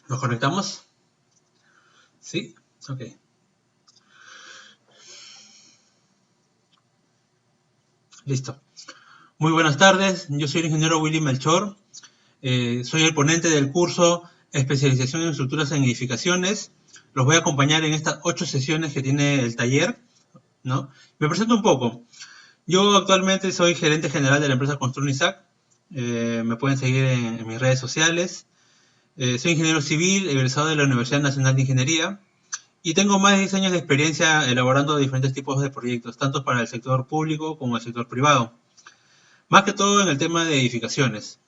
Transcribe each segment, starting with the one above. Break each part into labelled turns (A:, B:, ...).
A: ¿Nos conectamos? ¿Sí? Ok. Listo. Muy buenas tardes, yo soy el ingeniero Willy Melchor, soy el ponente del curso Especialización en Estructuras en Edificaciones. Los voy a acompañar en estas 8 sesiones que tiene el taller, ¿no? Me presento un poco. Yo actualmente soy gerente general de la empresa Construnisac. Me pueden seguir en mis redes sociales. Soy ingeniero civil, egresado de la Universidad Nacional de Ingeniería. Y tengo más de 10 años de experiencia elaborando diferentes tipos de proyectos, tanto para el sector público como el sector privado. Más que todo en el tema de edificaciones.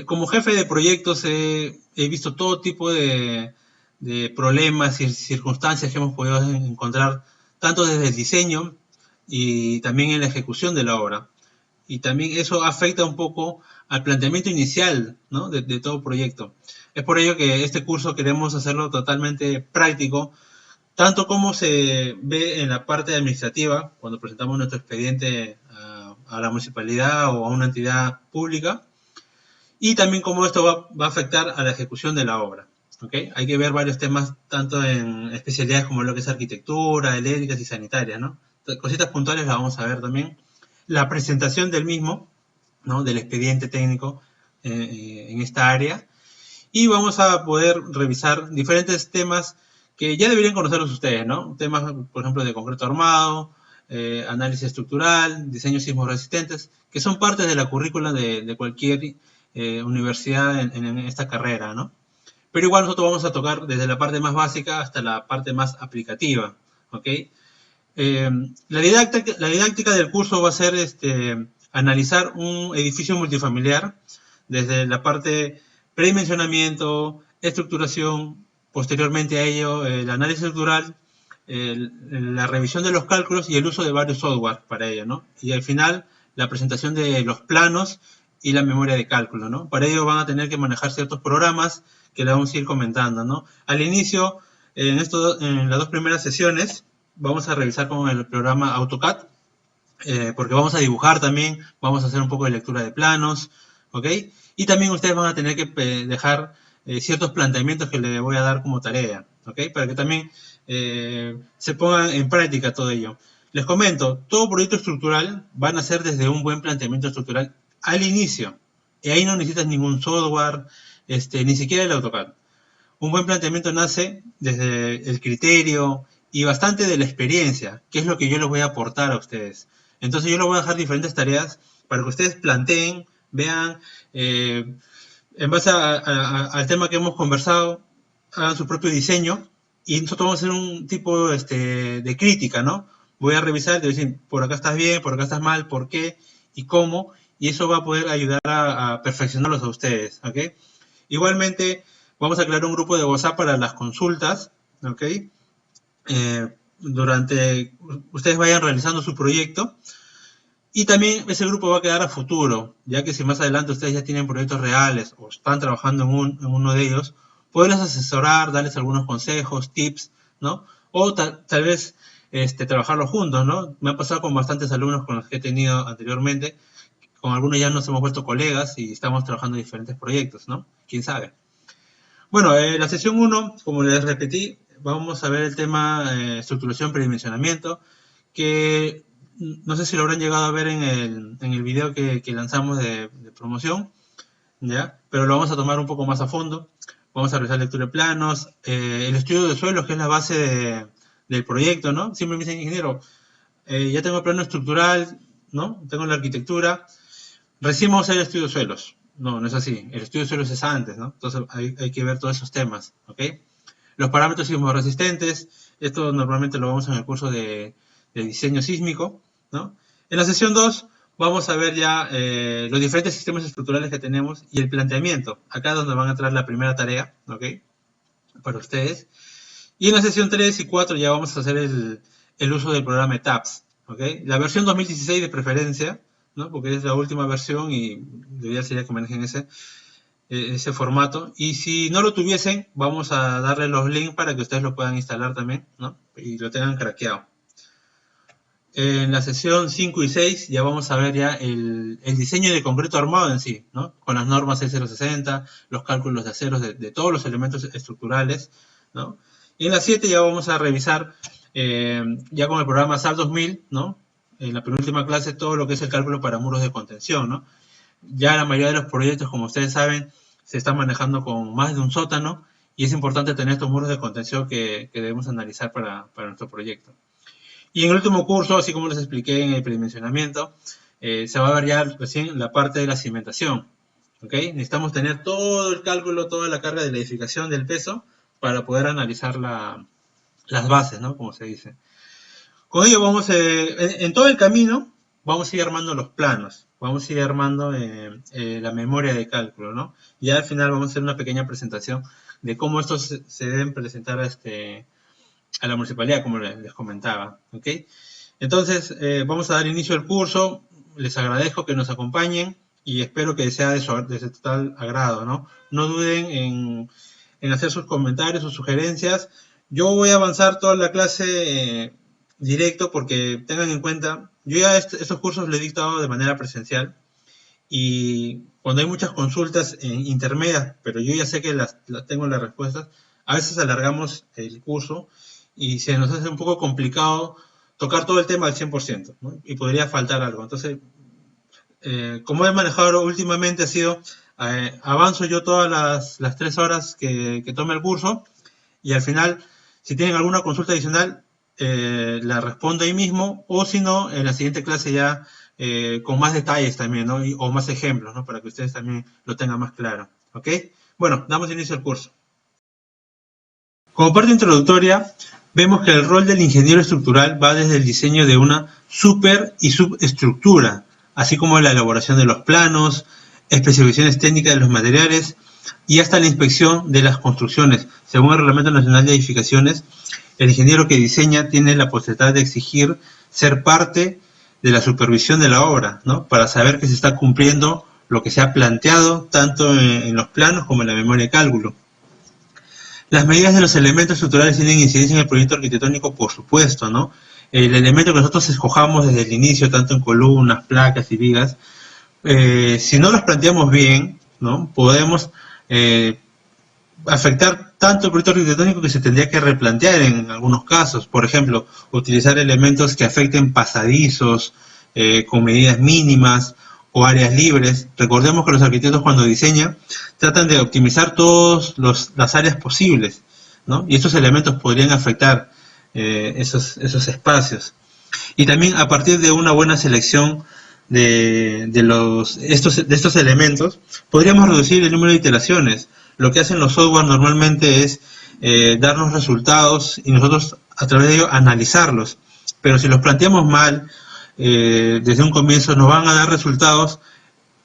A: Como jefe de proyectos he visto todo tipo de problemas y circunstancias que hemos podido encontrar, tanto desde el diseño y también en la ejecución de la obra. Y también eso afecta un poco al planteamiento inicial, ¿no? de todo proyecto. Es por ello que este curso queremos hacerlo totalmente práctico, tanto como se ve en la parte administrativa, cuando presentamos nuestro expediente a la municipalidad o a una entidad pública, y también cómo esto va a afectar a la ejecución de la obra. ¿Okay? Hay que ver varios temas, tanto en especialidades como lo que es arquitectura, eléctricas y sanitarias, ¿no? Cositas puntuales las vamos a ver también. La presentación del mismo, ¿no? Del expediente técnico en esta área. Y vamos a poder revisar diferentes temas que ya deberían conocerlos ustedes, ¿no? Temas, por ejemplo, de concreto armado, análisis estructural, diseños sismos resistentes, que son parte de la currícula de cualquier universidad en esta carrera, ¿no? Pero igual nosotros vamos a tocar desde la parte más básica hasta la parte más aplicativa, ¿ok? La didáctica del curso va a ser analizar un edificio multifamiliar desde la parte predimensionamiento, estructuración, posteriormente a ello el análisis estructural, la revisión de los cálculos y el uso de varios software para ello, ¿no? Y al final la presentación de los planos y la memoria de cálculo, ¿no? Para ello van a tener que manejar ciertos programas que le vamos a ir comentando, ¿no? Al inicio, en las 2 primeras sesiones, vamos a revisar con el programa AutoCAD, porque vamos a dibujar también, vamos a hacer un poco de lectura de planos, ¿ok? Y también ustedes van a tener que dejar ciertos planteamientos que les voy a dar como tarea, ¿ok? Para que también se pongan en práctica todo ello. Les comento, todo proyecto estructural va a nacer desde un buen planteamiento estructural al inicio. Y ahí no necesitas ningún software, ni siquiera el AutoCAD. Un buen planteamiento nace desde el criterio y bastante de la experiencia, que es lo que yo les voy a aportar a ustedes. Entonces yo les voy a dejar diferentes tareas para que ustedes planteen, vean, en base al tema que hemos conversado, hagan su propio diseño y nosotros vamos a hacer un tipo de crítica, ¿no? Voy a revisar, te voy a decir, por acá estás bien, por acá estás mal, por qué y cómo, y eso va a poder ayudar a perfeccionarlos a ustedes, ¿ok? Igualmente, vamos a crear un grupo de WhatsApp para las consultas, ¿ok? Durante ustedes vayan realizando su proyecto. Y también ese grupo va a quedar a futuro, ya que si más adelante ustedes ya tienen proyectos reales o están trabajando en uno de ellos, poderles asesorar, darles algunos consejos, tips, ¿no? O tal vez trabajarlo juntos, ¿no? Me ha pasado con bastantes alumnos con los que he tenido anteriormente, con algunos ya nos hemos vuelto colegas y estamos trabajando en diferentes proyectos, ¿no? ¿Quién sabe? Bueno, la sesión 1, como les repetí, vamos a ver el tema estructuración, predimensionamiento, que no sé si lo habrán llegado a ver en el video que lanzamos de promoción, ¿ya? Pero lo vamos a tomar un poco más a fondo. Vamos a realizar lectura de planos, el estudio de suelos, que es la base del proyecto, ¿no? Siempre me dicen, ingeniero, ya tengo el plano estructural, ¿no? Tengo la arquitectura, recién vamos a hacer el estudio de suelos. No, no es así. El estudio de suelos es antes, ¿no? Entonces hay que ver todos esos temas, ¿ok? Los parámetros sismorresistentes, esto normalmente lo vemos en el curso de diseño sísmico, ¿no? En la sesión 2 vamos a ver ya los diferentes sistemas estructurales que tenemos y el planteamiento. Acá es donde van a entrar la primera tarea, ¿ok? Para ustedes. Y en la sesión 3 y 4 ya vamos a hacer el uso del programa TAPS, ¿ok? La versión 2016 de preferencia, ¿no? Porque es la última versión y debería ser que manejen ese formato. Y si no lo tuviesen, vamos a darle los links para que ustedes lo puedan instalar también, ¿no? Y lo tengan craqueado. en la sesión 5 y 6 ya vamos a ver ya el diseño de concreto armado en sí, ¿no? Con las normas E060, los cálculos de aceros de todos los elementos estructurales, ¿no? Y en la 7 ya vamos a revisar, ya con el programa SAP 2000, ¿no? En la penúltima clase, todo lo que es el cálculo para muros de contención, ¿no? Ya la mayoría de los proyectos, como ustedes saben, se están manejando con más de un sótano, y es importante tener estos muros de contención que debemos analizar para nuestro proyecto. Y en el último curso, así como les expliqué en el predimensionamiento, se va a ver ya recién la parte de la cimentación. ¿Okay? Necesitamos tener todo el cálculo, toda la carga de la edificación del peso para poder analizar las bases, ¿no? Como se dice. Con ello vamos, en todo el camino, vamos a ir armando los planos, vamos a ir armando la memoria de cálculo, ¿no? Y al final vamos a hacer una pequeña presentación de cómo estos se deben presentar a la municipalidad, como les comentaba, ¿ok? Entonces, vamos a dar inicio al curso. Les agradezco que nos acompañen y espero que sea de su total agrado, ¿no? No duden en hacer sus comentarios o sugerencias. Yo voy a avanzar toda la clase directo porque tengan en cuenta, yo ya estos cursos los he dictado de manera presencial y cuando hay muchas consultas intermedias, pero yo ya sé que tengo las respuestas, a veces alargamos el curso y se nos hace un poco complicado tocar todo el tema al 100%, ¿no? Y podría faltar algo. Entonces, como he manejado últimamente, ha sido, avanzo yo todas las 3 horas que tome el curso, y al final, si tienen alguna consulta adicional, la respondo ahí mismo, o si no, en la siguiente clase ya con más detalles también, ¿no? O más ejemplos, ¿no? Para que ustedes también lo tengan más claro, ¿ok? Bueno, damos inicio al curso. Como parte introductoria, vemos que el rol del ingeniero estructural va desde el diseño de una super y subestructura, así como la elaboración de los planos, especificaciones técnicas de los materiales y hasta la inspección de las construcciones. Según el Reglamento Nacional de Edificaciones, el ingeniero que diseña tiene la potestad de exigir ser parte de la supervisión de la obra, ¿no? Para saber que se está cumpliendo lo que se ha planteado tanto en los planos como en la memoria de cálculo. Las medidas de los elementos estructurales tienen incidencia en el proyecto arquitectónico, por supuesto, ¿no? El elemento que nosotros escojamos desde el inicio, tanto en columnas, placas y vigas, si no los planteamos bien, ¿no? Podemos afectar tanto el proyecto arquitectónico que se tendría que replantear en algunos casos. Por ejemplo, utilizar elementos que afecten pasadizos con medidas mínimas o áreas libres. Recordemos que los arquitectos, cuando diseñan, tratan de optimizar todas las áreas posibles, ¿no? Y estos elementos podrían afectar esos espacios. Y también, a partir de una buena selección de estos elementos, podríamos reducir el número de iteraciones. Lo que hacen los software normalmente es darnos resultados y nosotros a través de ello analizarlos. Pero si los planteamos mal, desde un comienzo nos van a dar resultados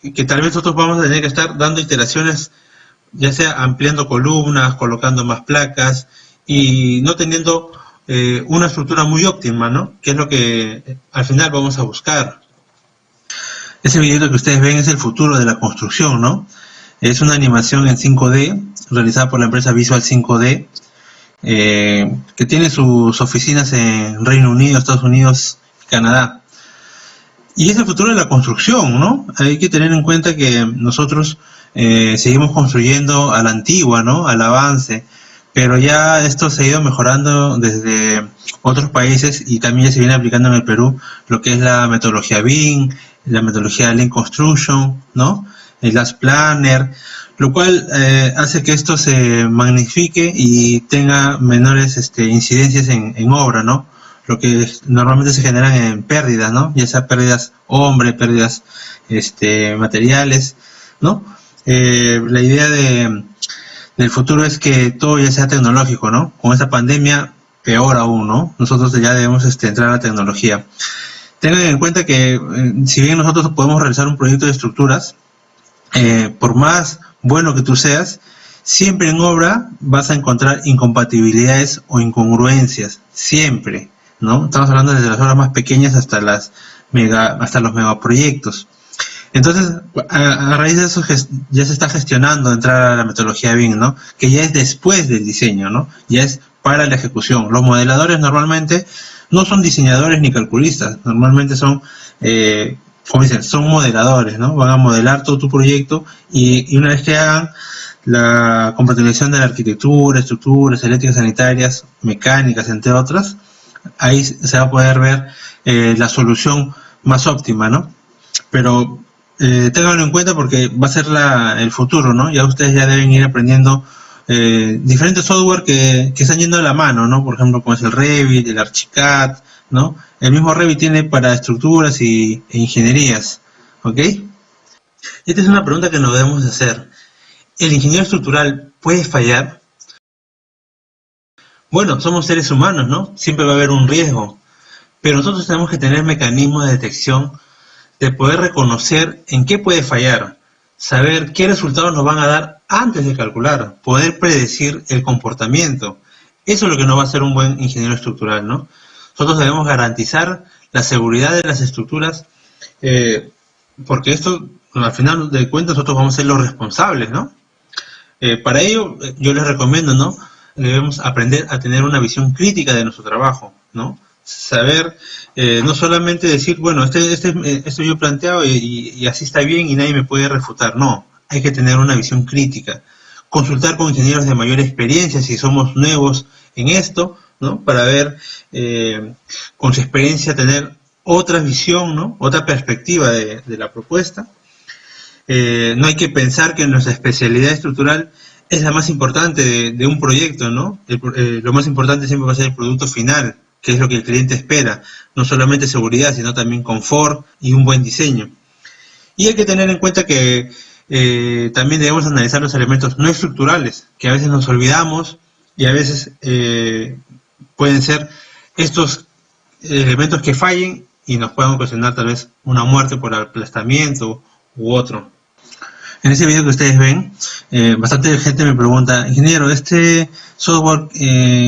A: que tal vez nosotros vamos a tener que estar dando iteraciones, ya sea ampliando columnas, colocando más placas y no teniendo una estructura muy óptima, ¿no? Que es lo que al final vamos a buscar. Ese video que ustedes ven es el futuro de la construcción, ¿no? Es una animación en 5D realizada por la empresa Visual 5D, que tiene sus oficinas en Reino Unido, Estados Unidos y Canadá. Y es el futuro de la construcción, ¿no? Hay que tener en cuenta que nosotros seguimos construyendo a la antigua, ¿no? Al avance, pero ya esto se ha ido mejorando desde otros países y también ya se viene aplicando en el Perú lo que es la metodología BIM, la metodología Lean Construction, ¿no? El Last Planner, lo cual hace que esto se magnifique y tenga menores incidencias en obra, ¿no? Lo que normalmente se generan en pérdidas, ¿no? Ya sea pérdidas hombre, pérdidas materiales, ¿no? La idea del futuro es que todo ya sea tecnológico, ¿no? Con esta pandemia, peor aún, ¿no? Nosotros ya debemos entrar a la tecnología. Tengan en cuenta que si bien nosotros podemos realizar un proyecto de estructuras, por más bueno que tú seas, siempre en obra vas a encontrar incompatibilidades o incongruencias, siempre, ¿no? Estamos hablando desde las obras más pequeñas hasta los megaproyectos. Entonces, a raíz de eso ya se está gestionando entrar a la metodología BIM, ¿no? Que ya es después del diseño, ¿no? Ya es para la ejecución. Los modeladores normalmente no son diseñadores ni calculistas, normalmente son, como dicen, son modeladores, ¿no? Van a modelar todo tu proyecto y una vez que hagan la compatibilización de la arquitectura, estructuras, eléctricas, sanitarias, mecánicas, entre otras, ahí se va a poder ver la solución más óptima, ¿no? Pero ténganlo en cuenta porque va a ser el futuro, ¿no? Ya ustedes ya deben ir aprendiendo diferentes software que están yendo a la mano, ¿no? Por ejemplo, como es el Revit, el Archicad, ¿no? El mismo Revit tiene para estructuras e ingenierías, ¿ok? Esta es una pregunta que nos debemos hacer. ¿El ingeniero estructural puede fallar? Bueno, somos seres humanos, ¿no? Siempre va a haber un riesgo, pero nosotros tenemos que tener mecanismos de detección de poder reconocer en qué puede fallar, saber qué resultados nos van a dar antes de calcular, poder predecir el comportamiento. Eso es lo que nos va a hacer un buen ingeniero estructural, ¿no? Nosotros debemos garantizar la seguridad de las estructuras, porque esto, al final de cuentas, nosotros vamos a ser los responsables, ¿no? Para ello, yo les recomiendo, ¿no? Debemos aprender a tener una visión crítica de nuestro trabajo, ¿no? Saber, no solamente decir, bueno, esto yo he planteado y así está bien y nadie me puede refutar. No, hay que tener una visión crítica. Consultar con ingenieros de mayor experiencia si somos nuevos en esto, ¿no? Para ver, con su experiencia, tener otra visión, ¿no? Otra perspectiva de la propuesta. No hay que pensar que nuestra especialidad estructural es la más importante de un proyecto, ¿no? Lo más importante siempre va a ser el producto final, que es lo que el cliente espera. No solamente seguridad, sino también confort y un buen diseño. Y hay que tener en cuenta que también debemos analizar los elementos no estructurales, que a veces nos olvidamos y a veces pueden ser estos elementos que fallen y nos puedan ocasionar tal vez una muerte por aplastamiento u otro. En ese video que ustedes ven, bastante gente me pregunta, ingeniero, este software,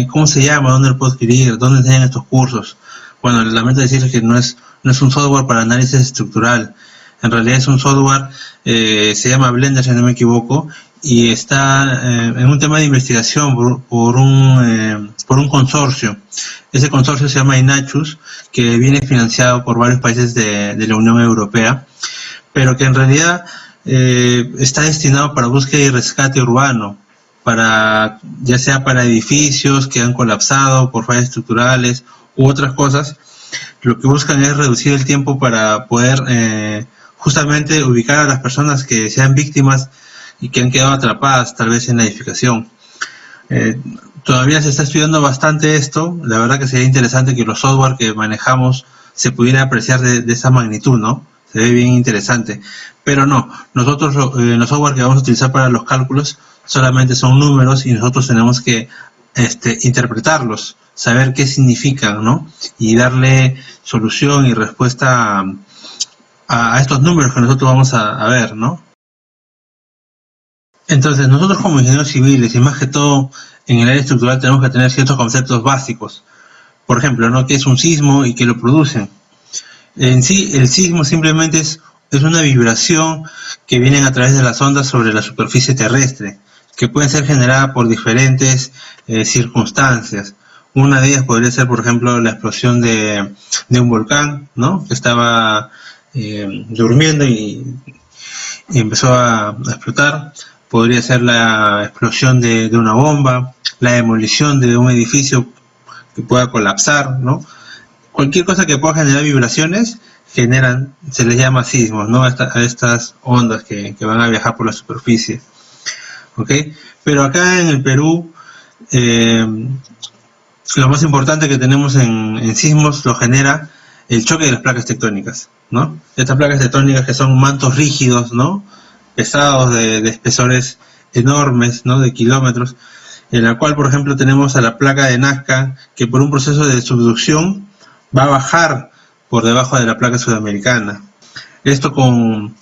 A: ¿cómo se llama? ¿Dónde lo puedo adquirir? ¿Dónde enseñan estos cursos? Bueno, lamento decirles que no es un software para análisis estructural. En realidad es un software, se llama Blender, si no me equivoco, y está en un tema de investigación por un consorcio. Ese consorcio se llama INACHUS, que viene financiado por varios países de la Unión Europea, pero que en realidad está destinado para búsqueda y rescate urbano, ya sea para edificios que han colapsado por fallas estructurales u otras cosas. Lo que buscan es reducir el tiempo para poder justamente ubicar a las personas que sean víctimas y que han quedado atrapadas tal vez en la edificación. Todavía se está estudiando bastante esto. La verdad que sería interesante que los software que manejamos se pudiera apreciar de esa magnitud, ¿no? Se ve bien interesante, pero no, nosotros los software que vamos a utilizar para los cálculos solamente son números y nosotros tenemos que interpretarlos, saber qué significan, ¿no? Y darle solución y respuesta a estos números que nosotros vamos a ver, ¿no? Entonces, nosotros como ingenieros civiles y más que todo en el área estructural tenemos que tener ciertos conceptos básicos. Por ejemplo, ¿no? ¿Qué es un sismo y qué lo producen? En sí, el sismo simplemente es una vibración que viene a través de las ondas sobre la superficie terrestre, que pueden ser generadas por diferentes circunstancias. Una de ellas podría ser, por ejemplo, la explosión de un volcán, ¿no? Que estaba durmiendo y empezó a explotar. Podría ser la explosión de una bomba, la demolición de un edificio que pueda colapsar, ¿no? Cualquier cosa que pueda generar vibraciones, se les llama sismos, ¿no? A estas ondas que van a viajar por la superficie. ¿Ok? Pero acá en el Perú, lo más importante que tenemos en sismos lo genera el choque de las placas tectónicas, ¿no? Estas placas tectónicas que son mantos rígidos, ¿no? Pesados de espesores enormes, ¿no? De kilómetros, en la cual, por ejemplo, tenemos a la placa de Nazca, que por un proceso de subducción va a bajar por debajo de la placa sudamericana. Esto con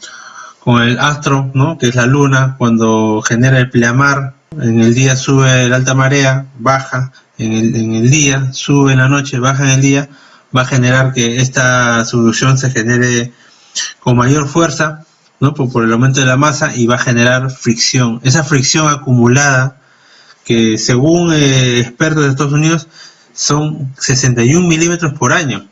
A: el astro, ¿no? Que es la luna, cuando genera el pleamar, en el día sube la alta marea, baja en el día, sube en la noche, baja en el día, va a generar que esta subducción se genere con mayor fuerza, ¿no? Por el aumento de la masa, y va a generar fricción. Esa fricción acumulada, que según expertos de Estados Unidos son 61 milímetros por año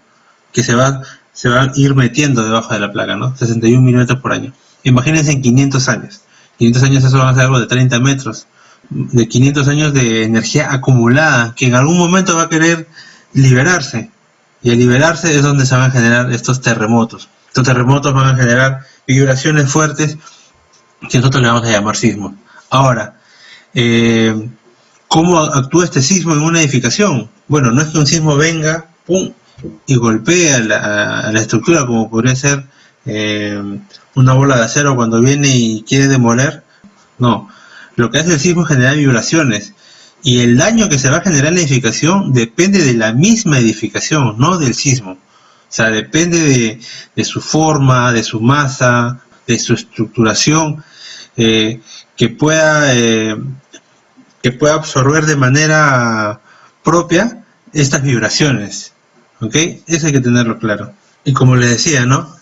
A: que se va a ir metiendo debajo de la placa, ¿no? 61 milímetros por año. Imagínense en 500 años. 500 años eso va a ser algo de 30 metros. De 500 años de energía acumulada que en algún momento va a querer liberarse. Y al liberarse es donde se van a generar estos terremotos. Estos terremotos van a generar vibraciones fuertes que nosotros le vamos a llamar sismos. Ahora, ¿cómo actúa este sismo en una edificación? Bueno, no es que un sismo venga, ¡pum!, y golpee a la estructura, como podría ser una bola de acero cuando viene y quiere demoler. No, lo que hace el sismo es generar vibraciones. Y el daño que se va a generar en la edificación depende de la misma edificación, no del sismo. O sea, depende de su forma, de su masa, de su estructuración, que pueda absorber de manera propia estas vibraciones. ¿Ok? Eso hay que tenerlo claro. Y como les decía, ¿no?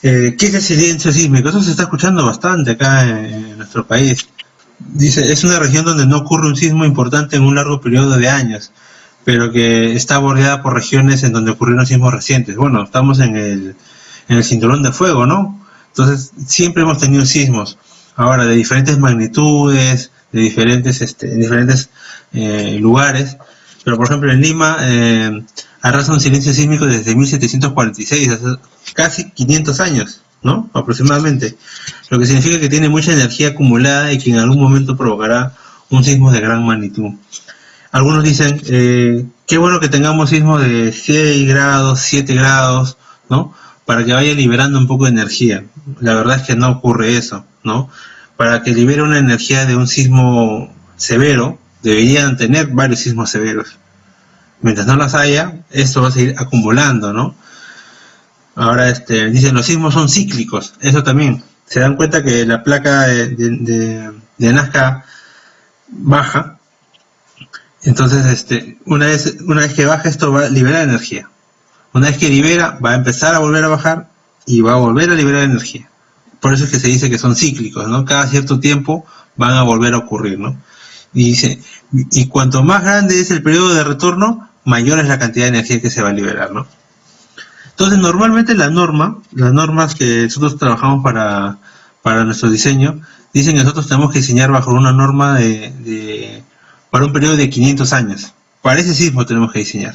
A: ¿Qué es el silencio sísmico? Eso se está escuchando bastante acá en nuestro país. Dice, es una región donde no ocurre un sismo importante en un largo periodo de años, pero que está bordeada por regiones en donde ocurrieron sismos recientes. Bueno, estamos en el cinturón de fuego, ¿no? Entonces, siempre hemos tenido sismos. Ahora, de diferentes magnitudes, de diferentes lugares. Pero, por ejemplo, en Lima arrasa un silencio sísmico desde 1746, hace casi 500 años, ¿no? Aproximadamente. Lo que significa que tiene mucha energía acumulada y que en algún momento provocará un sismo de gran magnitud. Algunos dicen, qué bueno que tengamos sismos de 6 grados, 7 grados, ¿no? Para que vaya liberando un poco de energía. La verdad es que no ocurre eso, ¿no? Para que libere una energía de un sismo severo, deberían tener varios sismos severos. Mientras no las haya, esto va a seguir acumulando, ¿no? Ahora dicen, los sismos son cíclicos. Eso también. Se dan cuenta que la placa de Nazca baja. Entonces, una vez que baja, esto va a liberar energía. Una vez que libera, va a empezar a volver a bajar y va a volver a liberar energía. Por eso es que se dice que son cíclicos, ¿no? Cada cierto tiempo van a volver a ocurrir, ¿no? Y dice, y cuanto más grande es el periodo de retorno, mayor es la cantidad de energía que se va a liberar, ¿no? Entonces, normalmente las normas que nosotros trabajamos para nuestro diseño, dicen que nosotros tenemos que diseñar bajo una norma para un periodo de 500 años. Para ese sismo tenemos que diseñar.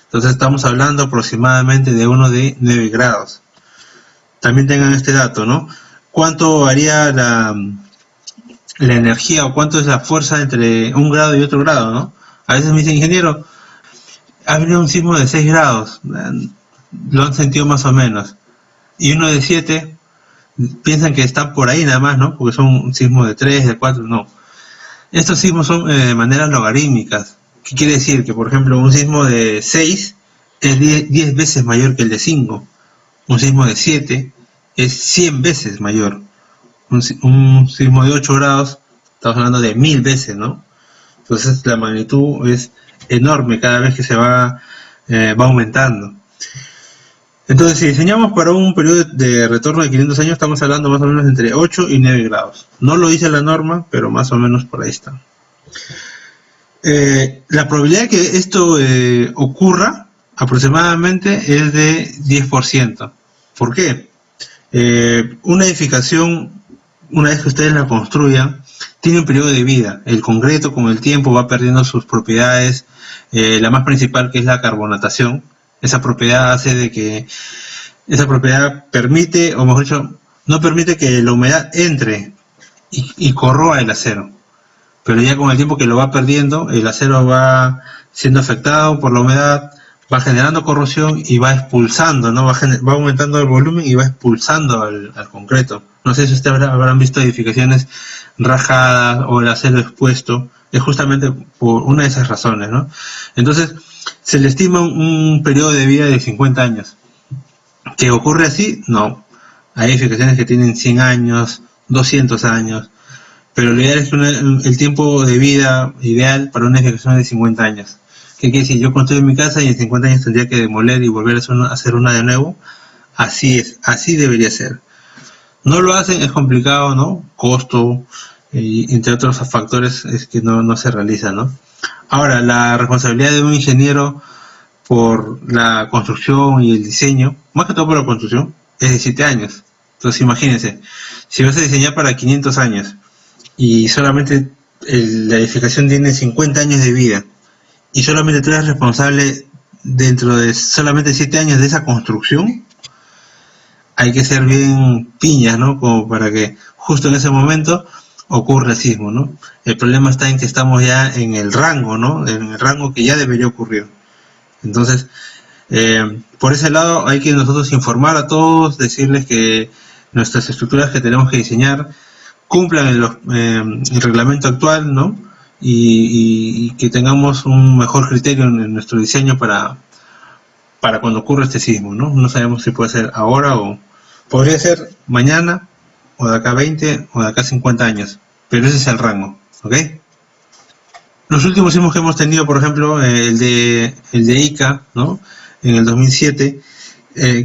A: Entonces estamos hablando aproximadamente de uno de 9 grados. También tengan este dato, ¿no? ¿Cuánto haría la energía o cuánto es la fuerza entre un grado y otro grado, ¿no? A veces me dicen, ingeniero, ha venido un sismo de 6 grados. Lo han sentido más o menos. Y uno de 7, piensan que está por ahí nada más, ¿no? Porque son un sismo de 3, de 4, no. Estos sismos son de maneras logarítmicas. ¿Qué quiere decir? Que, por ejemplo, un sismo de 6 es 10 veces mayor que el de 5. Un sismo de 7 es 100 veces mayor. Un sismo de 8 grados, estamos hablando de 1000 veces, ¿no? Entonces la magnitud es enorme cada vez que se va aumentando. Entonces, si diseñamos para un periodo de retorno de 500 años, estamos hablando más o menos entre 8 y 9 grados. No lo dice la norma, pero más o menos por ahí está. La probabilidad de que esto ocurra aproximadamente es de 10%. ¿Por qué? Una edificación, una vez que ustedes la construyan, tiene un periodo de vida. El concreto con el tiempo va perdiendo sus propiedades, la más principal, que es la carbonatación. Esa propiedad hace de que, esa propiedad permite, o mejor dicho, no permite que la humedad entre y corroa el acero. Pero ya con el tiempo que lo va perdiendo, el acero va siendo afectado por la humedad, va generando corrosión y va expulsando, ¿no? Va aumentando el volumen y va expulsando al concreto. No sé si ustedes habrán visto edificaciones rajadas o el acero expuesto. Es justamente por una de esas razones, ¿no? Entonces, se le estima un periodo de vida de 50 años. ¿Que ocurre así? No. Hay edificaciones que tienen 100 años, 200 años, pero lo ideal es que el tiempo de vida ideal para una edificación es de 50 años. ¿Qué quiere decir? Yo construyo mi casa y en 50 años tendría que demoler y volver a hacer una de nuevo. Así es, así debería ser. No lo hacen, es complicado, ¿no? Costo, y entre otros factores es que no se realiza, ¿no? Ahora, la responsabilidad de un ingeniero por la construcción y el diseño, más que todo por la construcción, es de 7 años. Entonces imagínense, si vas a diseñar para 500 años y solamente la edificación tiene 50 años de vida y solamente tú eres responsable dentro de solamente 7 años de esa construcción, hay que ser bien piñas, ¿no? Como para que justo en ese momento ocurra el sismo, ¿no? El problema está en que estamos ya en el rango, ¿no? En el rango que ya debería ocurrir. Entonces, por ese lado hay que nosotros informar a todos, decirles que nuestras estructuras que tenemos que diseñar cumplan el reglamento actual, ¿no? Y que tengamos un mejor criterio en nuestro diseño para cuando ocurra este sismo, ¿no? No sabemos si puede ser ahora o podría ser mañana, o de acá 20, o de acá 50 años, pero ese es el rango, ¿ok? Los últimos sismos que hemos tenido, por ejemplo, el de Ica, ¿no? En el 2007,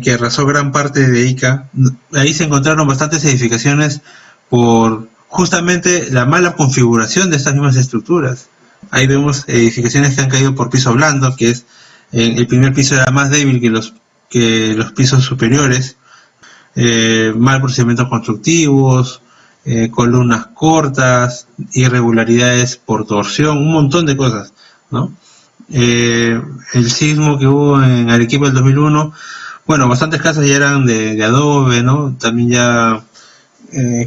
A: que arrasó gran parte de Ica, ahí se encontraron bastantes edificaciones por justamente la mala configuración de estas mismas estructuras. Ahí vemos edificaciones que han caído por piso blando, que es el primer piso era más débil que los pisos superiores, mal procedimientos constructivos, columnas cortas, irregularidades por torsión, un montón de cosas, ¿no? El sismo que hubo en Arequipa el 2001, bueno, bastantes casas ya eran de adobe, ¿no? También ya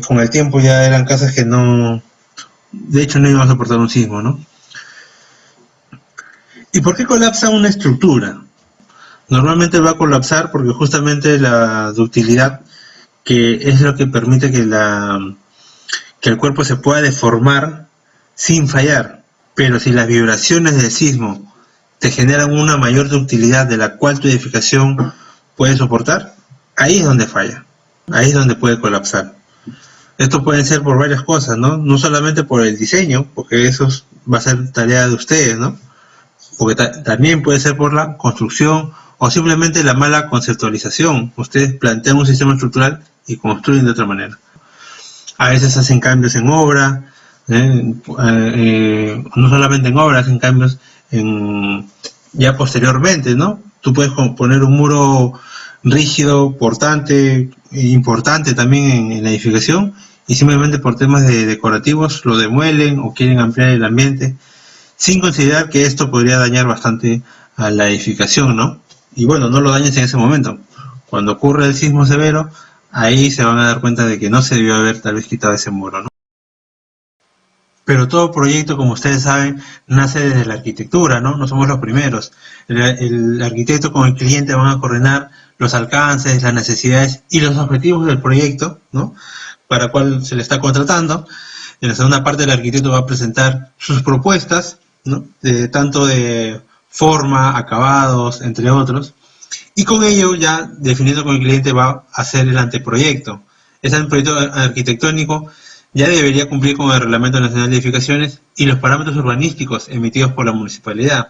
A: con el tiempo ya eran casas que no, de hecho no iban a soportar un sismo, ¿no? ¿Y por qué colapsa una estructura? Normalmente va a colapsar porque justamente la ductilidad, que es lo que permite que el cuerpo se pueda deformar sin fallar. Pero si las vibraciones del sismo te generan una mayor ductilidad de la cual tu edificación puede soportar, ahí es donde falla, ahí es donde puede colapsar. Esto puede ser por varias cosas, ¿no? No solamente por el diseño, porque eso va a ser tarea de ustedes, ¿no? Porque también puede ser por la construcción o simplemente la mala conceptualización. Ustedes plantean un sistema estructural y construyen de otra manera. A veces hacen cambios en obra, no solamente en obra, hacen cambios ya posteriormente, ¿no? Tú puedes poner un muro rígido, portante, importante también en la edificación, y simplemente por temas decorativos lo demuelen o quieren ampliar el ambiente, sin considerar que esto podría dañar bastante a la edificación, ¿no? Y bueno, no lo dañes en ese momento. Cuando ocurre el sismo severo, ahí se van a dar cuenta de que no se debió haber tal vez quitado ese muro, ¿no? Pero todo proyecto, como ustedes saben, nace desde la arquitectura, ¿no? No somos los primeros. El arquitecto con el cliente van a coordinar los alcances, las necesidades y los objetivos del proyecto, ¿no? Para el cual se le está contratando. En la segunda parte, el arquitecto va a presentar sus propuestas, ¿no? Tanto de forma, acabados, entre otros. Y con ello, ya definiendo con el cliente, va a hacer el anteproyecto. Ese anteproyecto arquitectónico ya debería cumplir con el Reglamento Nacional de Edificaciones y los parámetros urbanísticos emitidos por la municipalidad.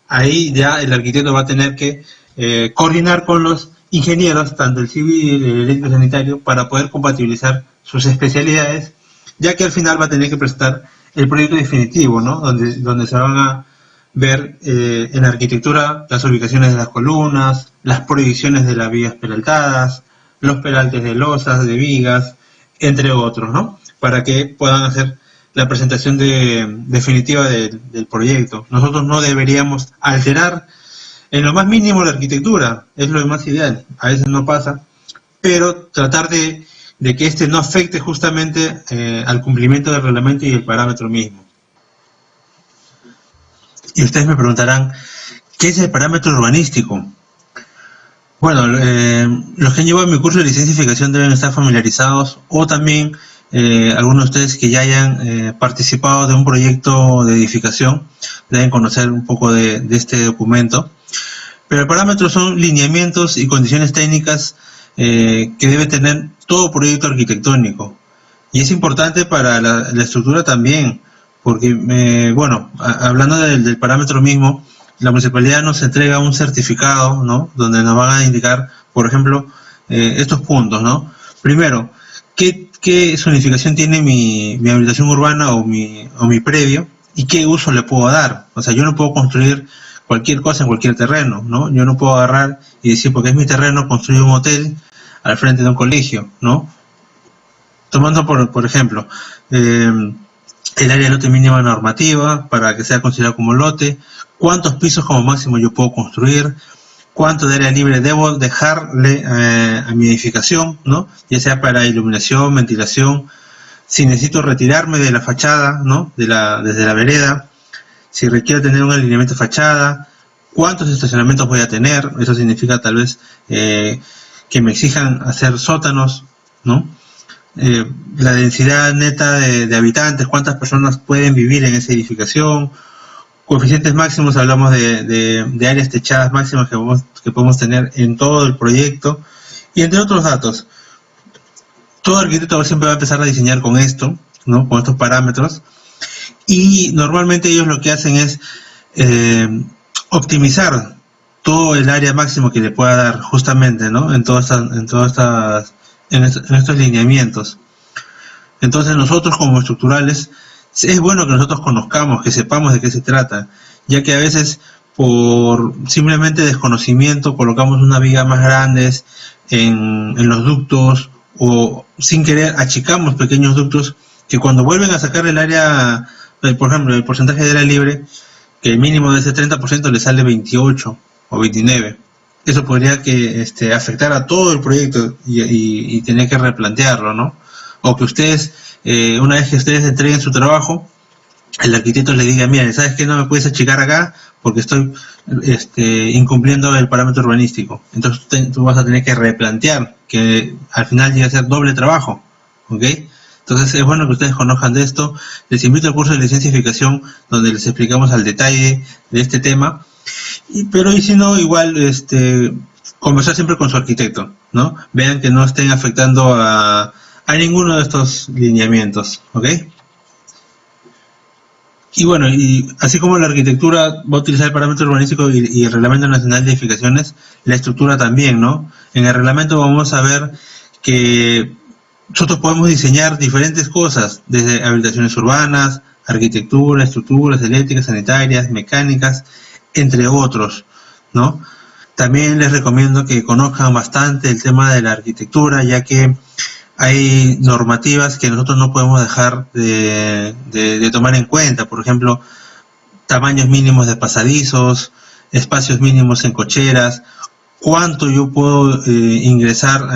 A: Ahí ya el arquitecto va a tener que coordinar con los ingenieros, tanto el civil, el eléctrico sanitario, para poder compatibilizar sus especialidades, ya que al final va a tener que presentar el proyecto definitivo, ¿no? Donde se van a ver en la arquitectura las ubicaciones de las columnas, las proyecciones de las vigas peraltadas, los peraltes de losas, de vigas, entre otros, ¿no? Para que puedan hacer la presentación definitiva del proyecto. Nosotros no deberíamos alterar en lo más mínimo la arquitectura, es lo más ideal, a veces no pasa, pero tratar de que este no afecte justamente al cumplimiento del reglamento y el parámetro mismo. Y ustedes me preguntarán, ¿qué es el parámetro urbanístico? Bueno, los que han llevado mi curso de licenciación deben estar familiarizados, o también algunos de ustedes que ya hayan participado de un proyecto de edificación deben conocer un poco de este documento. Pero el parámetro son lineamientos y condiciones técnicas que debe tener todo proyecto arquitectónico. Y es importante para la estructura también, porque, bueno, hablando del parámetro mismo, la municipalidad nos entrega un certificado, ¿no? Donde nos van a indicar, por ejemplo, estos puntos, ¿no? Primero, ¿qué zonificación tiene mi habilitación urbana o mi predio? y qué uso le puedo dar. O sea, yo no puedo construir cualquier cosa en cualquier terreno, ¿no? Yo no puedo agarrar y decir, porque es mi terreno, construir un hotel al frente de un colegio, ¿no? Tomando por ejemplo, el área de lote mínima normativa para que sea considerado como lote, cuántos pisos como máximo yo puedo construir, cuánto de área libre debo dejarle a mi edificación, ¿no? Ya sea para iluminación, ventilación, si necesito retirarme de la fachada, ¿no? Desde la vereda, si requiero tener un alineamiento de fachada, cuántos estacionamientos voy a tener, eso significa tal vez que me exijan hacer sótanos, ¿no? La densidad neta de habitantes, cuántas personas pueden vivir en esa edificación, coeficientes máximos, hablamos de áreas techadas máximas que podemos tener en todo el proyecto, y entre otros datos. Todo arquitecto siempre va a empezar a diseñar con esto, ¿no? Con estos parámetros, y normalmente ellos lo que hacen es optimizar todo el área máximo que le pueda dar justamente, ¿no? En estos lineamientos. Entonces nosotros como estructurales es bueno que nosotros conozcamos, que sepamos de qué se trata, ya que a veces por simplemente desconocimiento colocamos unas vigas más grandes en los ductos, o sin querer achicamos pequeños ductos que cuando vuelven a sacar el área, por ejemplo, el porcentaje de área libre, que el mínimo de ese 30% le sale 28 o 29. Eso podría afectar a todo el proyecto y tener que replantearlo, ¿no? O que ustedes, una vez que ustedes entreguen su trabajo, el arquitecto les diga, mira, ¿sabes qué? No me puedes achicar acá porque estoy incumpliendo el parámetro urbanístico. Entonces tú vas a tener que replantear, que al final llega a ser doble trabajo, ¿ok? Entonces es bueno que ustedes conozcan de esto. Les invito al curso de licenciaficación donde les explicamos al detalle de este tema. Pero y si no, igual conversar siempre con su arquitecto, ¿no? Vean que no estén afectando a ninguno de estos lineamientos, ¿ok? Y bueno, y así como la arquitectura va a utilizar el parámetro urbanístico y el Reglamento Nacional de Edificaciones, la estructura también, ¿no? En el reglamento vamos a ver que nosotros podemos diseñar diferentes cosas, desde habitaciones urbanas, arquitectura, estructuras eléctricas, sanitarias, mecánicas, entre otros, ¿no? También les recomiendo que conozcan bastante el tema de la arquitectura, ya que hay normativas que nosotros no podemos dejar de tomar en cuenta. Por ejemplo, tamaños mínimos de pasadizos, espacios mínimos en cocheras, cuánto yo puedo ingresar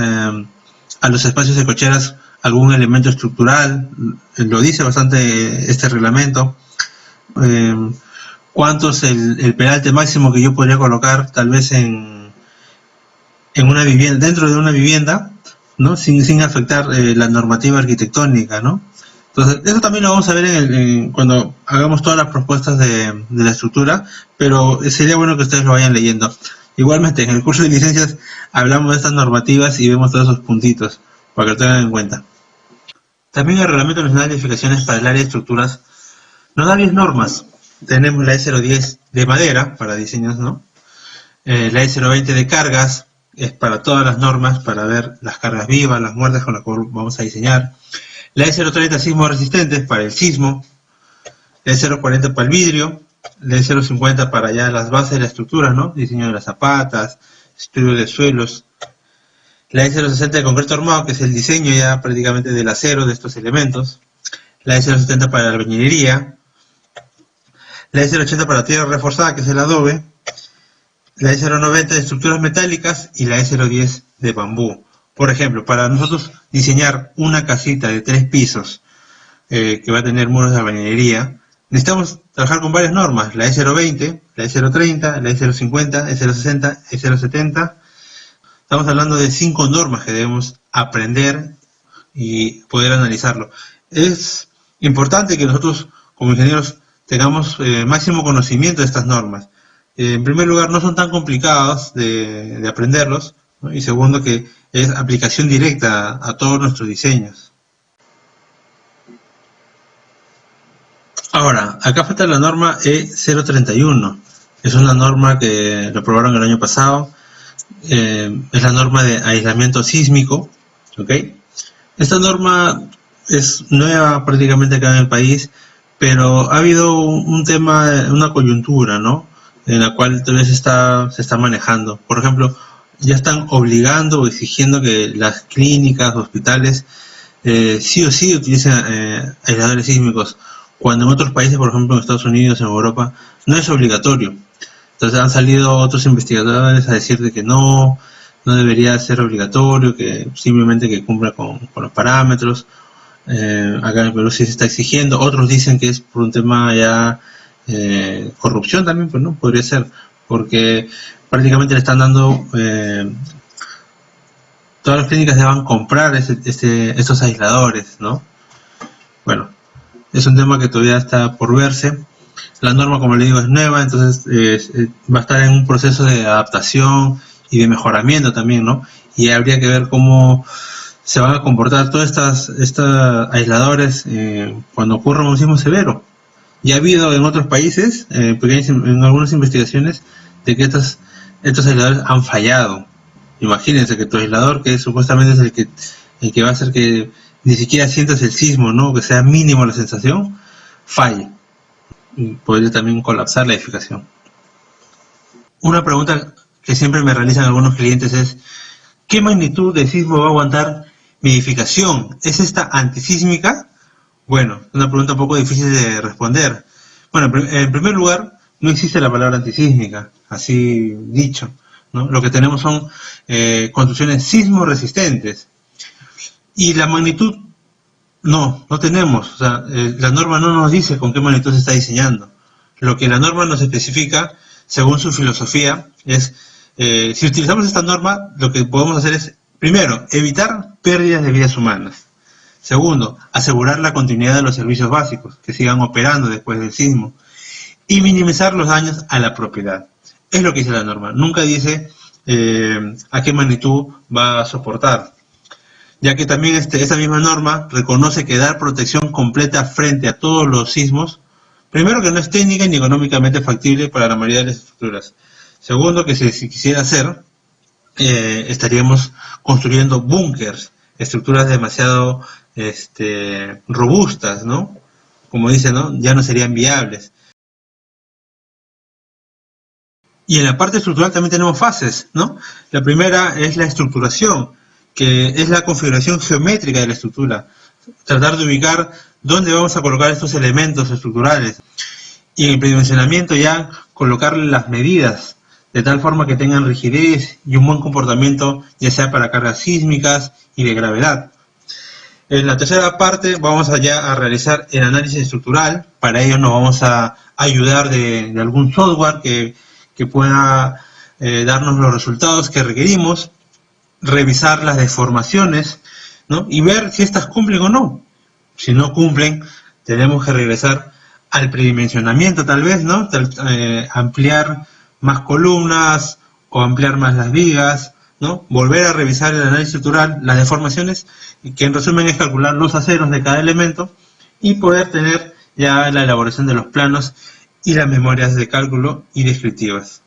A: a los espacios de cocheras algún elemento estructural, lo dice bastante este reglamento. Cuánto es el peralte máximo que yo podría colocar tal vez en una vivienda, dentro de una vivienda, ¿no? Sin afectar la normativa arquitectónica, ¿no? Entonces, eso también lo vamos a ver cuando hagamos todas las propuestas de la estructura, pero sería bueno que ustedes lo vayan leyendo. Igualmente, en el curso de licencias hablamos de estas normativas y vemos todos esos puntitos, para que lo tengan en cuenta. También el Reglamento Nacional de Edificaciones para el área de estructuras nos da 10 normas. Tenemos la E010 de madera, para diseños, ¿no? La E020 de cargas, es para todas las normas, para ver las cargas vivas, las muertas con las que vamos a diseñar. La E030 sismo resistentes para el sismo. La E040 para el vidrio. La E050 para ya las bases de la estructura, ¿no? Diseño de las zapatas, estudio de suelos. La E060 de concreto armado, que es el diseño ya prácticamente del acero de estos elementos. La E070 para la albañilería. La E080 para tierra reforzada, que es el adobe. La E090 de estructuras metálicas y la E010 de bambú. Por ejemplo, para nosotros diseñar una casita de 3 pisos que va a tener muros de albañilería, necesitamos trabajar con varias normas, la E020, la E030, la E050, E060, E070. Estamos hablando de 5 normas que debemos aprender y poder analizarlo. Es importante que nosotros como ingenieros tengamos máximo conocimiento de estas normas. En primer lugar, no son tan complicados de aprenderlos, ¿no? Y segundo, que es aplicación directa a todos nuestros diseños. Ahora, acá falta la norma E031. Es una norma que lo aprobaron el año pasado. Es la norma de aislamiento sísmico, ¿ok? Esta norma es nueva prácticamente acá en el país, pero ha habido un tema, una coyuntura, ¿no? En la cual todavía se está manejando. Por ejemplo, ya están obligando o exigiendo que las clínicas, hospitales, sí o sí utilicen aisladores sísmicos, cuando en otros países, por ejemplo en Estados Unidos, en Europa, no es obligatorio. Entonces han salido otros investigadores a decir de que no debería ser obligatorio, que simplemente que cumpla con los parámetros. Acá en el Perú sí se está exigiendo, otros dicen que es por un tema ya corrupción también, pues no, podría ser, porque prácticamente le están dando, todas las clínicas deban comprar estos aisladores, ¿no? Bueno, es un tema que todavía está por verse. La norma, como le digo, es nueva, entonces va a estar en un proceso de adaptación y de mejoramiento también, ¿no? Y habría que ver cómo se van a comportar todos estos aisladores cuando ocurra un sismo severo. Ya ha habido en otros países, en algunas investigaciones, de que estos aisladores han fallado. Imagínense que tu aislador, que supuestamente es el que va a hacer que ni siquiera sientas el sismo, ¿no? Que sea mínimo la sensación, falle. Y podría también colapsar la edificación. Una pregunta que siempre me realizan algunos clientes es: ¿qué magnitud de sismo va a aguantar mi edificación? ¿Es esta antisísmica? Bueno, es una pregunta un poco difícil de responder. Bueno, en primer lugar, no existe la palabra antisísmica, así dicho, ¿no? Lo que tenemos son construcciones sismo resistentes. Y la magnitud, no tenemos. O sea, la norma no nos dice con qué magnitud se está diseñando. Lo que la norma nos especifica, según su filosofía, es, si utilizamos esta norma, lo que podemos hacer es, primero, evitar pérdidas de vidas humanas. Segundo, asegurar la continuidad de los servicios básicos, que sigan operando después del sismo. Y minimizar los daños a la propiedad. Es lo que dice la norma. Nunca dice a qué magnitud va a soportar. Ya que también esta misma norma reconoce que dar protección completa frente a todos los sismos, primero, que no es técnica ni económicamente factible para la mayoría de las estructuras. Segundo, que si quisiera hacer, estaríamos construyendo búnkers, estructuras demasiado robustas, ¿no? Como dice, ¿no? Ya no serían viables. Y en la parte estructural también tenemos fases, ¿no? La primera es la estructuración, que es la configuración geométrica de la estructura. Tratar de ubicar dónde vamos a colocar estos elementos estructurales. Y en el predimensionamiento ya colocarle las medidas, de tal forma que tengan rigidez y un buen comportamiento, ya sea para cargas sísmicas y de gravedad. En la tercera parte vamos allá a realizar el análisis estructural. Para ello nos vamos a ayudar de algún software que pueda darnos los resultados que requerimos, revisar las deformaciones, ¿no? Y ver si estas cumplen o no. Si no cumplen, tenemos que regresar al predimensionamiento tal vez, ¿no? Ampliar más columnas o ampliar más las vigas, ¿no? Volver a revisar el análisis estructural, las deformaciones, que en resumen es calcular los aceros de cada elemento y poder tener ya la elaboración de los planos y las memorias de cálculo y descriptivas.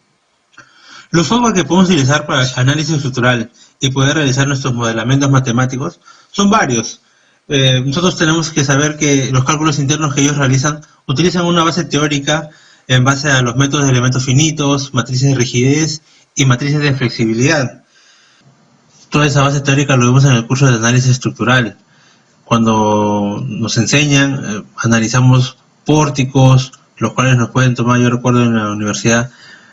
A: Los software que podemos utilizar para análisis estructural y poder realizar nuestros modelamientos matemáticos son varios. Nosotros tenemos que saber que los cálculos internos que ellos realizan utilizan una base teórica en base a los métodos de elementos finitos, matrices de rigidez y matrices de flexibilidad. Toda esa base teórica lo vemos en el curso de análisis estructural. Cuando nos enseñan, analizamos pórticos, los cuales nos pueden tomar, yo recuerdo en la universidad,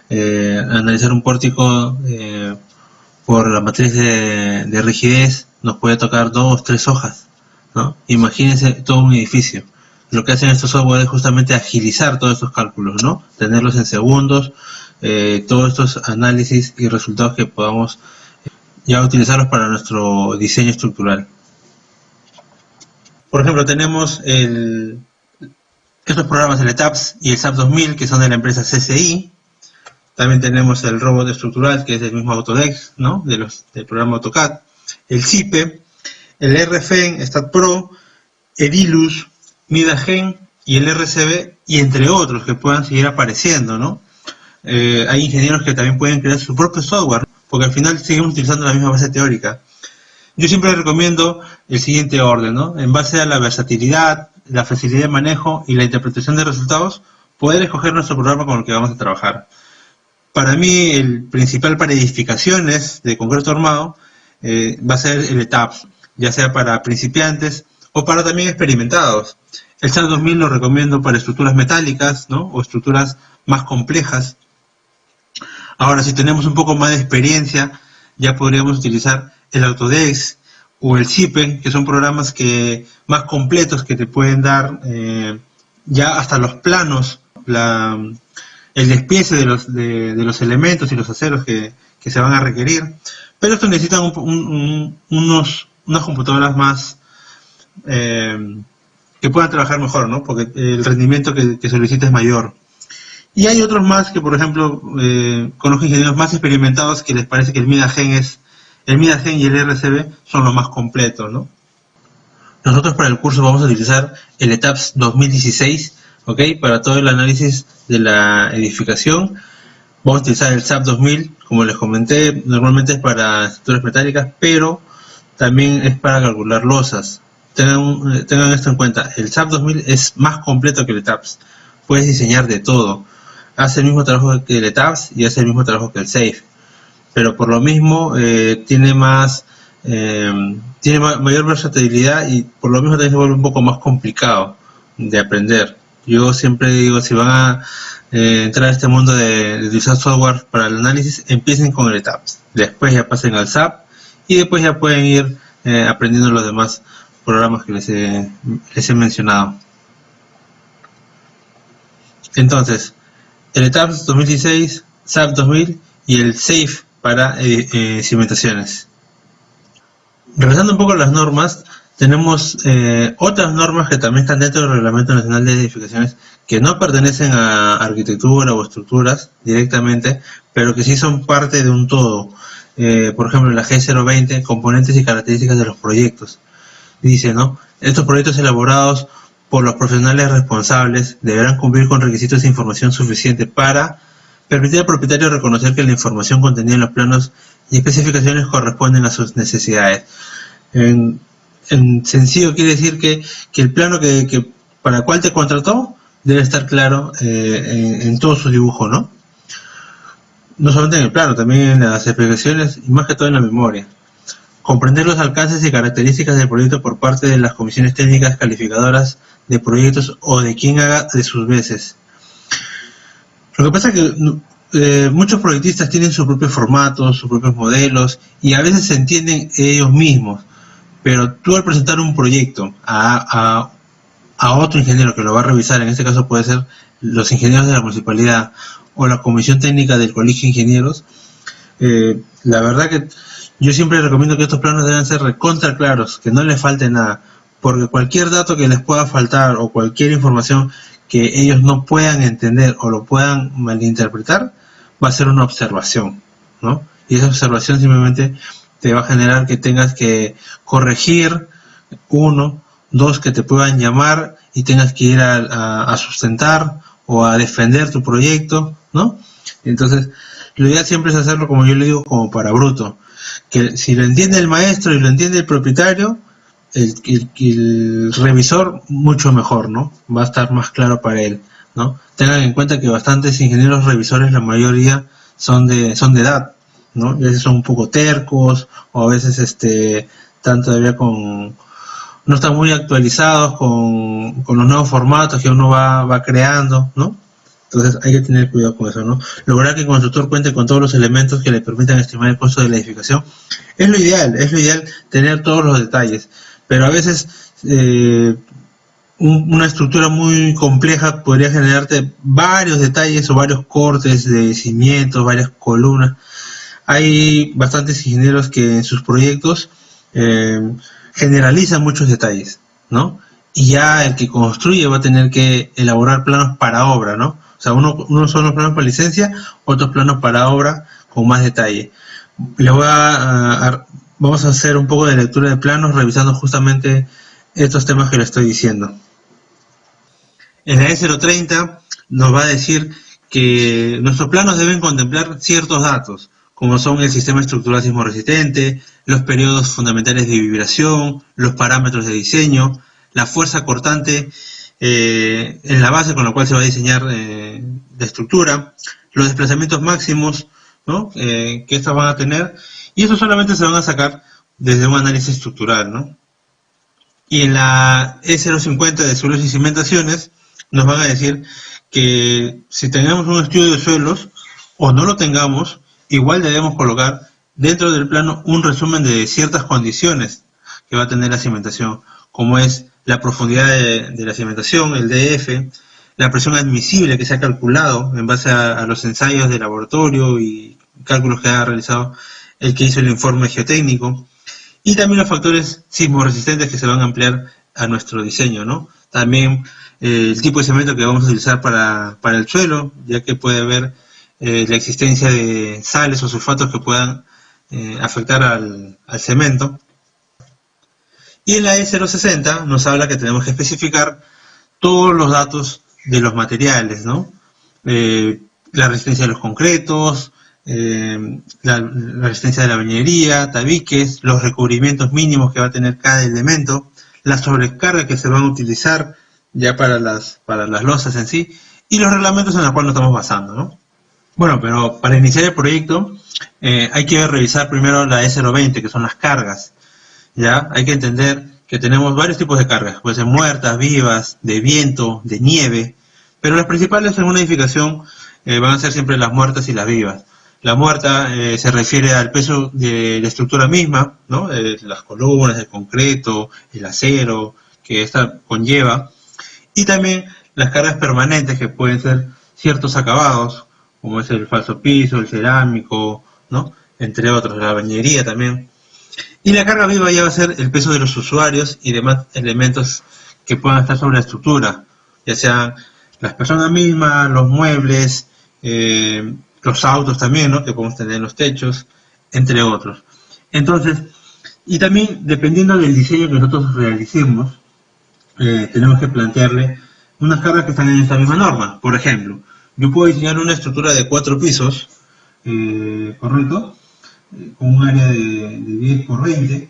A: analizar un pórtico por la matriz de rigidez nos puede tocar 2 o 3 hojas, ¿no? Imagínense todo un edificio. Lo que hacen estos software es justamente agilizar todos estos cálculos, ¿no? Tenerlos en segundos, todos estos análisis y resultados que podamos ya utilizarlos para nuestro diseño estructural. Por ejemplo, tenemos estos programas, el ETAPS y el SAP 2000, que son de la empresa CCI. También tenemos el robot estructural, que es del mismo Autodesk, ¿no? Del programa AutoCAD. El CIPE, el RFEN, StatPro, Edilus, Midagen y el RCB, y entre otros que puedan seguir apareciendo, ¿no? Hay ingenieros que también pueden crear su propio software, porque al final seguimos utilizando la misma base teórica. Yo siempre recomiendo el siguiente orden, ¿no? En base a la versatilidad, la facilidad de manejo y la interpretación de resultados, poder escoger nuestro programa con el que vamos a trabajar. Para mí, el principal para edificaciones de concreto armado va a ser el ETABS, ya sea para principiantes o para también experimentados. El SAP 2000 lo recomiendo para estructuras metálicas, ¿no? O estructuras más complejas. Ahora, si tenemos un poco más de experiencia, ya podríamos utilizar el Autodesk o el Zypen, que son programas más completos que te pueden dar ya hasta los planos, el despiece de los elementos y los aceros que se van a requerir. Pero esto necesitan unas computadoras más que puedan trabajar mejor, ¿no? Porque el rendimiento que solicita es mayor. Y hay otros más que, por ejemplo, conozco ingenieros más experimentados que les parece que el MidaGen y el RCB son los más completos, ¿no? Nosotros para el curso vamos a utilizar el ETABS 2016, ¿ok? Para todo el análisis de la edificación. Vamos a utilizar el SAP 2000, como les comenté, normalmente es para estructuras metálicas, pero también es para calcular losas. Tengan esto en cuenta, el SAP 2000 es más completo que el ETABS. Puedes diseñar de todo. Hace el mismo trabajo que el ETABS y hace el mismo trabajo que el SAFE. Pero por lo mismo tiene mayor versatilidad y por lo mismo también se vuelve un poco más complicado de aprender. Yo siempre digo, si van a entrar a este mundo de utilizar software para el análisis, empiecen con el ETABS. Después ya pasen al SAP y después ya pueden ir aprendiendo los demás programas que les he mencionado. Entonces, el ETABS 2016, SAP 2000 y el SAFE para cimentaciones. Regresando un poco a las normas, tenemos otras normas que también están dentro del Reglamento Nacional de Edificaciones que no pertenecen a arquitectura o estructuras directamente, pero que sí son parte de un todo. Por ejemplo, la G020, componentes y características de los proyectos. Dice, ¿no? Estos proyectos elaborados por los profesionales responsables deberán cumplir con requisitos de información suficiente para permitir al propietario reconocer que la información contenida en los planos y especificaciones corresponden a sus necesidades. En sencillo quiere decir que el plano para el cual te contrató debe estar claro en todo su dibujo, ¿no? No solamente en el plano, también en las especificaciones y más que todo en la memoria. Comprender los alcances y características del proyecto por parte de las comisiones técnicas calificadoras de proyectos o de quien haga de sus veces. Lo que pasa es que muchos proyectistas tienen sus propios formatos, sus propios modelos y a veces se entienden ellos mismos, pero tú al presentar un proyecto a otro ingeniero que lo va a revisar, en este caso puede ser los ingenieros de la municipalidad o la comisión técnica del colegio de ingenieros, la verdad que yo siempre recomiendo que estos planos deben ser recontra claros, que no les falte nada, porque cualquier dato que les pueda faltar o cualquier información que ellos no puedan entender o lo puedan malinterpretar, va a ser una observación, ¿no? Y esa observación simplemente te va a generar que tengas que corregir, 1, 2, que te puedan llamar y tengas que ir a sustentar o a defender tu proyecto, ¿no? Entonces, lo ideal siempre es hacerlo, como yo le digo, como para bruto. Que si lo entiende el maestro y lo entiende el propietario, el revisor mucho mejor, ¿no? Va a estar más claro para él, ¿no? Tengan en cuenta que bastantes ingenieros revisores, la mayoría son de edad, ¿no? A veces son un poco tercos o a veces están todavía no están muy actualizados con los nuevos formatos que uno va creando, ¿no? Entonces hay que tener cuidado con eso, ¿no? Lograr que el constructor cuente con todos los elementos que le permitan estimar el costo de la edificación es lo ideal tener todos los detalles, pero a veces una estructura muy compleja podría generarte varios detalles o varios cortes de cimientos, varias columnas. Hay bastantes ingenieros que en sus proyectos generalizan muchos detalles, ¿no? Y ya el que construye va a tener que elaborar planos para obra, ¿no? O sea, uno son los planos para licencia, otros planos para obra con más detalle. Vamos a hacer un poco de lectura de planos revisando justamente estos temas que le estoy diciendo. En la E030 nos va a decir que nuestros planos deben contemplar ciertos datos, como son el sistema estructural sismo resistente, los periodos fundamentales de vibración, los parámetros de diseño, la fuerza cortante en la base con la cual se va a diseñar la estructura, los desplazamientos máximos, ¿no? Que estas van a tener, y eso solamente se van a sacar desde un análisis estructural, ¿no? Y en la E050 de suelos y cimentaciones nos van a decir que si tenemos un estudio de suelos o no lo tengamos, igual debemos colocar dentro del plano un resumen de ciertas condiciones que va a tener la cimentación, como es la profundidad de la cimentación, el DF, la presión admisible que se ha calculado en base a los ensayos de laboratorio y cálculos que ha realizado el que hizo el informe geotécnico, y también los factores sismoresistentes que se van a ampliar a nuestro diseño, ¿no? También el tipo de cemento que vamos a utilizar para el suelo, ya que puede haber la existencia de sales o sulfatos que puedan afectar al cemento. Y en la E060 nos habla que tenemos que especificar todos los datos de los materiales, ¿no? La resistencia de los concretos, la resistencia de la bañería, tabiques, los recubrimientos mínimos que va a tener cada elemento, la sobrecarga que se van a utilizar ya para las losas en sí, y los reglamentos en los cuales nos estamos basando, ¿no? Bueno, pero para iniciar el proyecto hay que revisar primero la E020, que son las cargas. ¿Ya? Hay que entender que tenemos varios tipos de cargas, pueden ser muertas, vivas, de viento, de nieve, pero las principales en una edificación van a ser siempre las muertas y las vivas. La muerta se refiere al peso de la estructura misma, ¿no? Las columnas, el concreto, el acero, que esta conlleva, y también las cargas permanentes, que pueden ser ciertos acabados, como es el falso piso, el cerámico, ¿no? Entre otros, la bañería también. Y la carga viva ya va a ser el peso de los usuarios y demás elementos que puedan estar sobre la estructura, ya sean las personas mismas, los muebles, los autos también, ¿no? Que podemos tener en los techos, entre otros. Entonces, y también dependiendo del diseño que nosotros realicemos, tenemos que plantearle unas cargas que están en esta misma norma. Por ejemplo, yo puedo diseñar una estructura de 4 pisos, ¿correcto? Con un área de 10 por 20,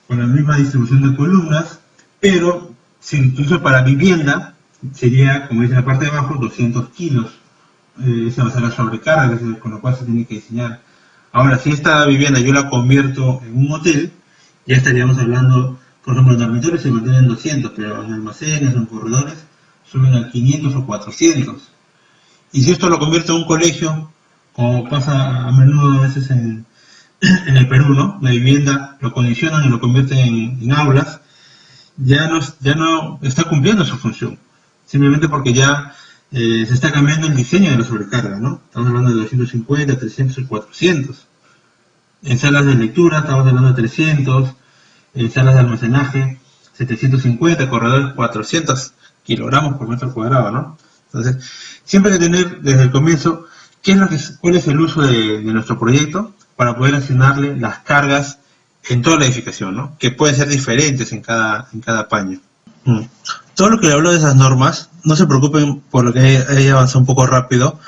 A: con la misma distribución de columnas, pero si incluso para vivienda sería, como dice la parte de abajo, 200 kilos. Esa va a ser la sobrecarga con la cual se tiene que diseñar. Ahora, si esta vivienda yo la convierto en un hotel, ya estaríamos hablando, por ejemplo, en dormitorios se mantienen 200, pero en almacenes, en corredores, suben a 500 o 400. Y si esto lo convierto en un colegio, como pasa a menudo a veces en el Perú, ¿no? La vivienda lo condicionan y lo convierten en aulas, ya no está cumpliendo su función, simplemente porque ya se está cambiando el diseño de la sobrecarga, ¿no? Estamos hablando de 250, 300 y 400. En salas de lectura estamos hablando de 300, en salas de almacenaje 750, corredores 400 kilogramos por metro cuadrado, ¿no? Entonces, siempre hay que tener desde el comienzo cuál es el uso de nuestro proyecto para poder asignarle las cargas en toda la edificación, ¿no? Que pueden ser diferentes en cada paño. Todo lo que le hablo de esas normas, no se preocupen por lo que haya avanzado un poco rápido,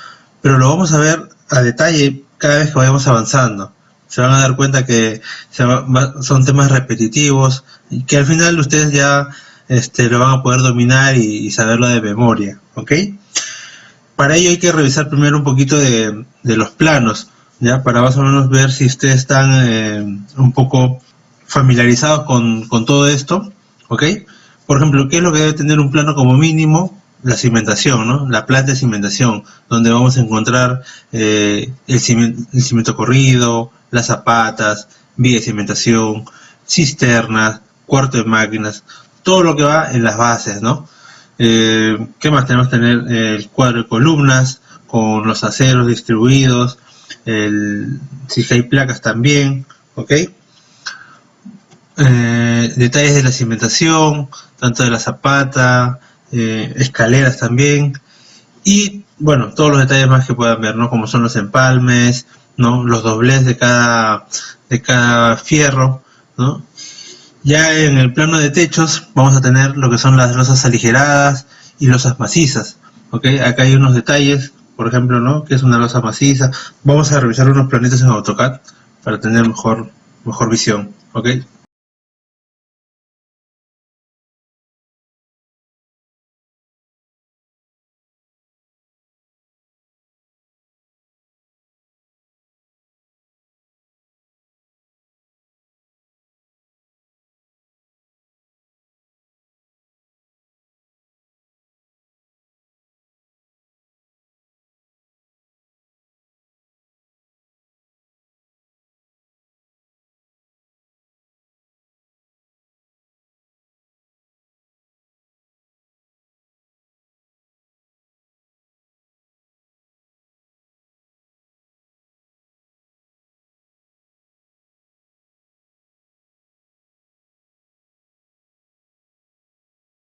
A: pero lo vamos a ver a detalle cada vez que vayamos avanzando. Se van a dar cuenta que son temas repetitivos y que al final ustedes ya lo van a poder dominar y saberlo de memoria, ¿ok? Para ello hay que revisar primero un poquito de los planos, ¿ya? Para más o menos ver si ustedes están un poco familiarizados con todo esto, ¿ok? Por ejemplo, ¿qué es lo que debe tener un plano como mínimo? La cimentación, ¿no? La planta de cimentación, donde vamos a encontrar el cemento corrido, las zapatas, vía de cimentación, cisternas, cuarto de máquinas, todo lo que va en las bases, ¿no? ¿Qué más? Tenemos que tener el cuadro de columnas con los aceros distribuidos, si hay placas también, ¿ok? Detalles de la cimentación, tanto de la zapata, escaleras también, y bueno, todos los detalles más que puedan ver, ¿no? Como son los empalmes, ¿no? Los dobleces de cada fierro, ¿no? Ya en el plano de techos vamos a tener lo que son las losas aligeradas y losas macizas, ¿ok? Acá hay unos detalles, por ejemplo, ¿no? Que es una losa maciza. Vamos a revisar unos planitos en AutoCAD para tener mejor visión, ¿ok?